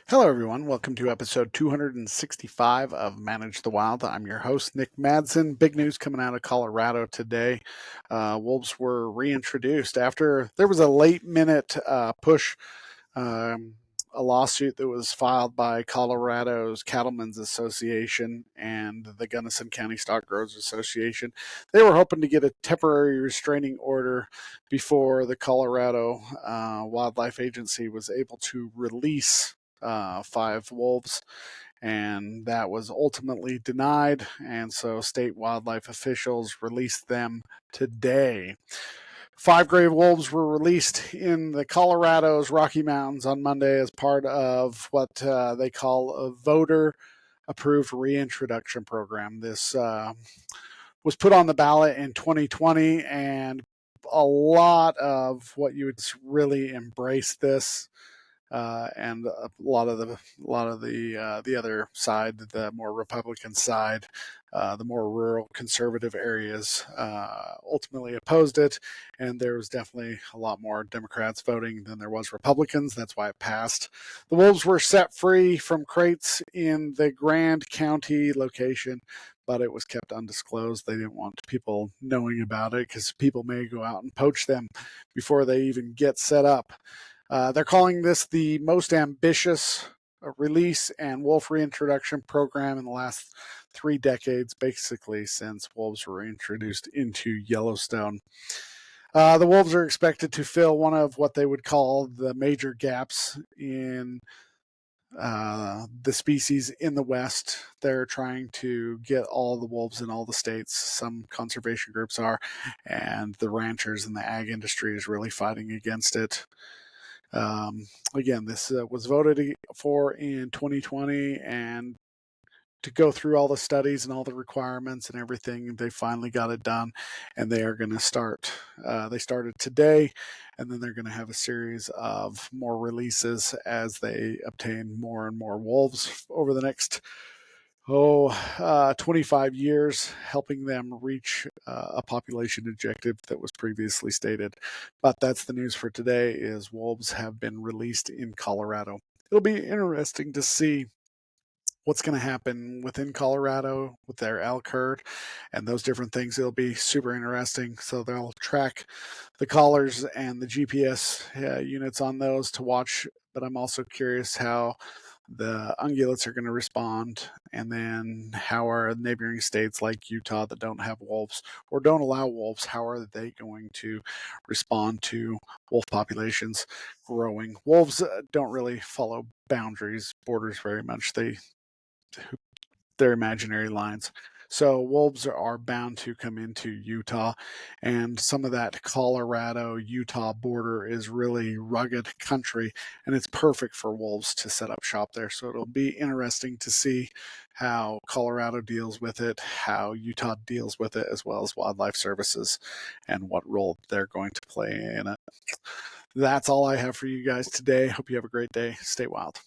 Hello, everyone. Welcome to episode 265 of Manage the Wild. I'm your host, Nick Madsen. Big news coming out of Colorado today. Wolves were reintroduced after there was a late minute push, um, a lawsuit that was filed by Colorado's Cattlemen's Association and the Gunnison County Stock Growers Association. They were hoping to get a temporary restraining order before the Colorado Wildlife Agency was able to release five wolves, and that was ultimately denied. And so state wildlife officials released them today. Five gray wolves were released in the Colorado's Rocky Mountains on Monday as part of what they call a voter approved reintroduction program. This was put on the ballot in 2020, and a lot of what you would really embrace this and the other side, the more Republican side, the more rural conservative areas, ultimately opposed it, and there was definitely a lot more Democrats voting than there was Republicans. That's why it passed. The wolves were set free from crates in the Grand County location, but it was kept undisclosed. They didn't want people knowing about it because people may go out and poach them before they even get set up. They're calling this the most ambitious release and wolf reintroduction program in the last 3 decades, basically since wolves were introduced into Yellowstone. The wolves are expected to fill one of what they would call the major gaps in the species in the West. They're trying to get all the wolves in all the states. Some conservation groups are, and the ranchers and the ag industry is really fighting against it. Again, this was voted for in 2020, and to go through all the studies and all the requirements and everything, they finally got it done, and they are going to start. They started today, and then they're going to have a series of more releases as they obtain more and more wolves over the next 25 years, helping them reach a population objective that was previously stated. But that's the news for today, is wolves have been released in Colorado. It'll be interesting to see what's going to happen within Colorado with their elk herd and those different things. It'll be super interesting. So they'll track the collars and the GPS units on those to watch. But I'm also curious how the ungulates are going to respond, and then how are neighboring states like Utah that don't have wolves or don't allow wolves, how are they going to respond to wolf populations growing? Wolves don't really follow borders very much. They're imaginary lines. So wolves are bound to come into Utah, and some of that Colorado Utah border is really rugged country, and it's perfect for wolves to set up shop there. So it'll be interesting to see how Colorado deals with it, how Utah deals with it, as well as wildlife services and what role they're going to play in it. That's all I have for you guys today. Hope you have a great day. Stay wild.